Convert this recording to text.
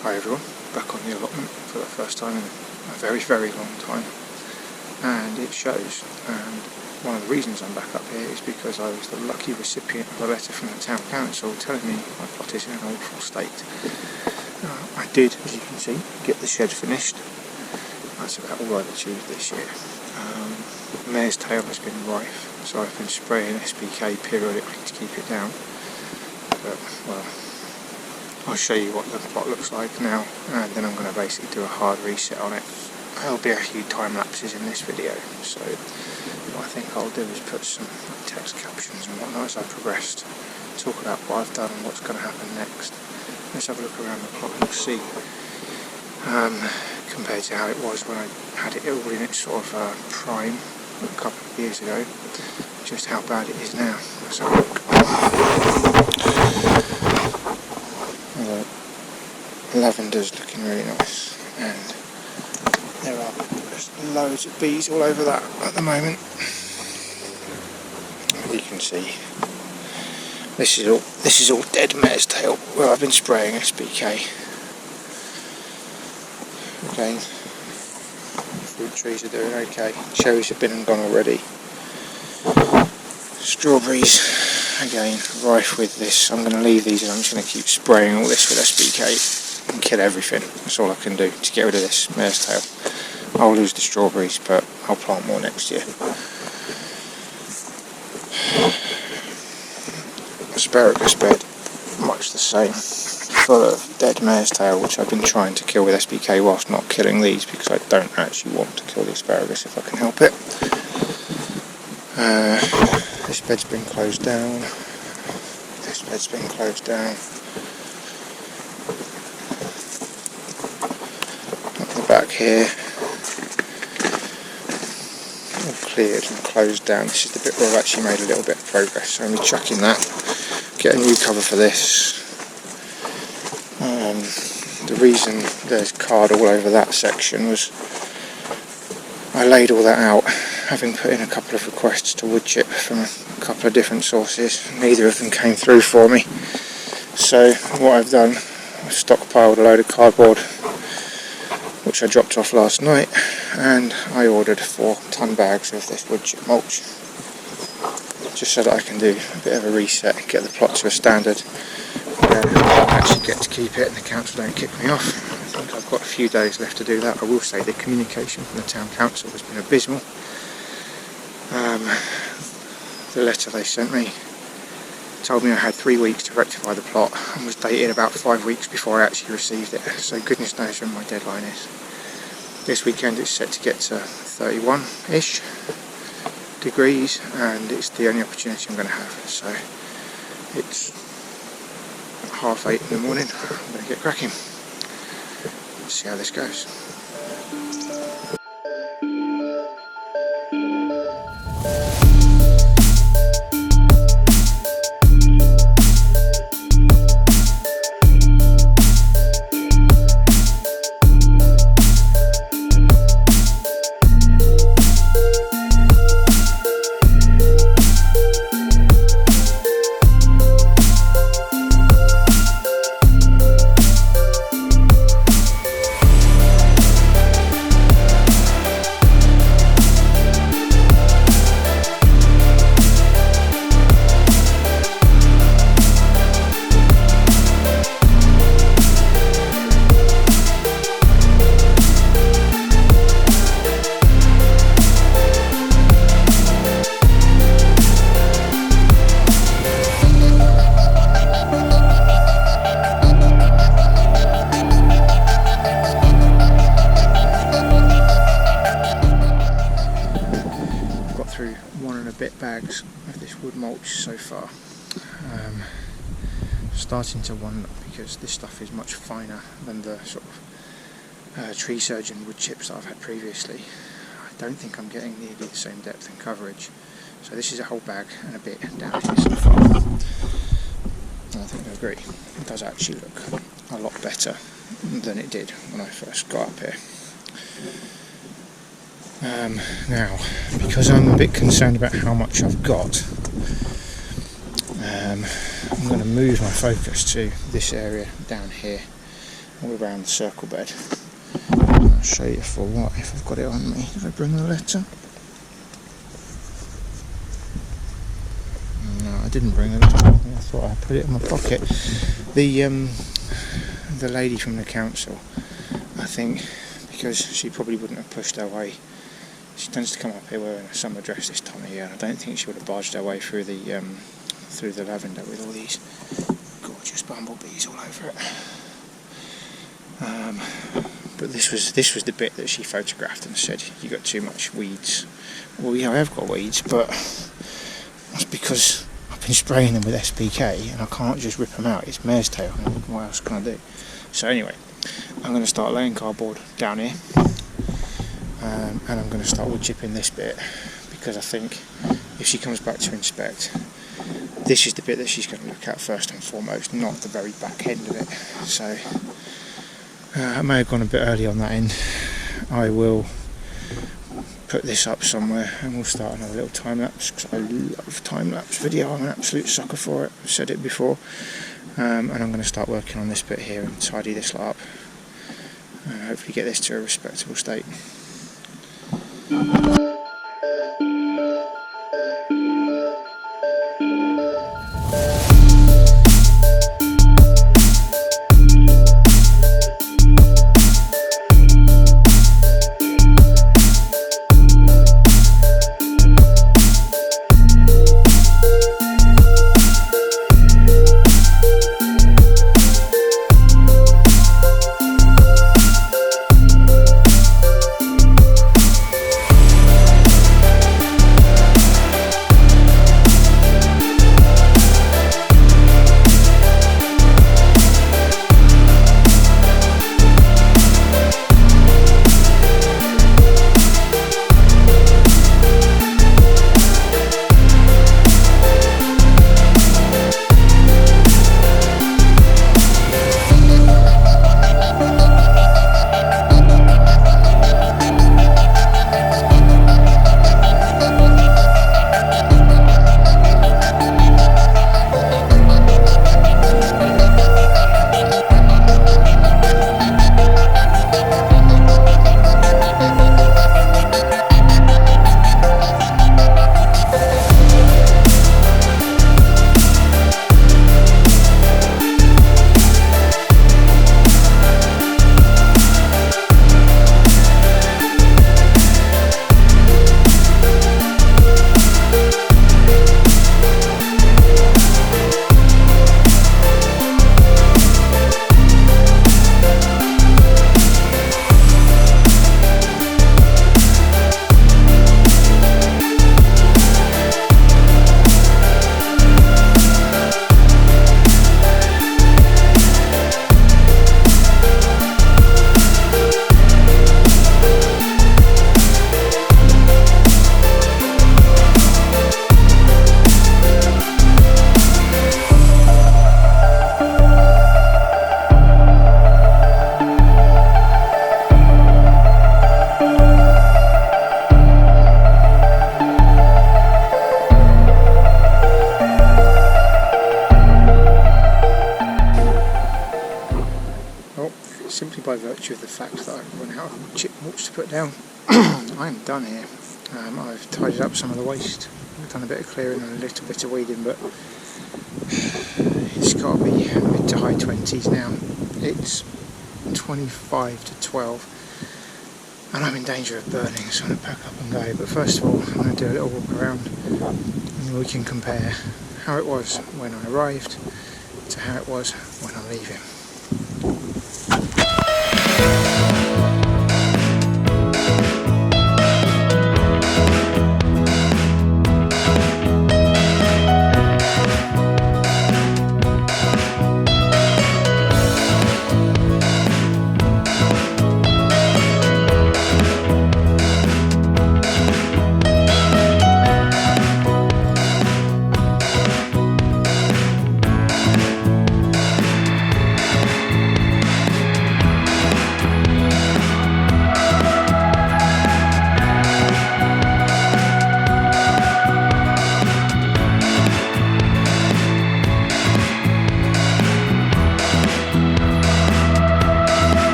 Hi everyone, back on the allotment for the first time in a very, very long time, and it shows. And one of the reasons I'm back up here is because I was the lucky recipient of a letter from the town council telling me my plot is in an awful state. I did, as you can see, get the shed finished. That's about all I've achieved this year. Mare's tail has been rife, so I've been spraying SPK periodically to keep it down. But, well, I'll show you what the plot looks like now, and then I'm going to basically do a hard reset on it. There'll be a few time lapses in this video, so what I think I'll do is put some text captions and whatnot as I progressed, talk about what I've done and what's going to happen next. Let's have a look around the plot and we'll see, compared to how it was when I had it all in its sort of prime a couple of years ago, just how bad it is now. Let's have a look. Lavender's looking really nice, and there are just loads of bees all over that at the moment. As you can see, this is all dead mare's tail where I've been spraying SPK. Again, fruit trees are doing okay. Cherries have been and gone already. Strawberries, again, rife with this. I'm going to leave these and I'm just going to keep spraying all this with SPK and kill everything. That's all I can do to get rid of this mare's tail. I'll lose the strawberries, but I'll plant more next year. Asparagus bed, much the same, full of dead mare's tail, which I've been trying to kill with SPK whilst not killing these, because I don't actually want to kill the asparagus if I can help it. This bed's been closed down. This bed's been closed down. Up the back here, all cleared and closed down. This is the bit where I've actually made a little bit of progress, so I'm going to be chucking that. Get a new cover for this. The reason there's card all over that section was I laid all that out, having put in a couple of requests to wood chip from a couple of different sources. Neither of them came through for me. So what I've done, I've stockpiled a load of cardboard, which I dropped off last night, and I ordered 4 ton bags of this wood chip mulch, just so that I can do a bit of a reset and get the plot to a standard where I actually get to keep it and the council don't kick me off. I think I've got a few days left to do that. I will say the communication from the town council has been abysmal. The letter they sent me told me I had 3 weeks to rectify the plot and was dated about 5 weeks before I actually received it, so goodness knows when my deadline is. This weekend it's set to get to 31-ish degrees, and it's the only opportunity I'm going to have, so it's 8:30 in the morning. I'm going to get cracking. Let's see how this goes. Bags of this wood mulch so far. Starting to wonder, because this stuff is much finer than the sort of tree surgeon wood chips that I've had previously. I don't think I'm getting nearly the same depth and coverage. So this is a whole bag and a bit down here so far. And I think I agree. It does actually look a lot better than it did when I first got up here. Now, because I'm a bit concerned about how much I've got, I'm going to move my focus to this area down here all around the circle bed. I'll show you for what, if I've got it on me. Did I bring the letter? No, I didn't bring the letter. I thought I put it in my pocket. The lady from the council, I think, because she probably wouldn't have pushed her way. She tends to come up here wearing a summer dress this time of year, and I don't think she would have barged her way through the lavender with all these gorgeous bumblebees all over it. But this was the bit that she photographed and said, "You got too much weeds." Well, yeah, I have got weeds, but that's because I've been spraying them with SPK and I can't just rip them out. It's mare's tail. What else can I do? So anyway, I'm going to start laying cardboard down here, and I'm going to start wood chipping this bit, because I think if she comes back to inspect, this is the bit that she's going to look at first and foremost, not the very back end of it. So I may have gone a bit early on that end. I will put this up somewhere and we'll start another little time lapse, because I love time lapse video. I'm an absolute sucker for it. I've said it before. And I'm going to start working on this bit here and tidy this lot up and hopefully get this to a respectable state. Simply by virtue of the fact that I've run out of chip mulch to put down, I am done here. I've tidied up some of the waste, I've done a bit of clearing and a little bit of weeding, but it's got to be mid to high 20s now. It's 25 to 12 and I'm in danger of burning, so I'm going to pack up and go. But first of all, I'm going to do a little walk around and we can compare how it was when I arrived to how it was when I'm leaving.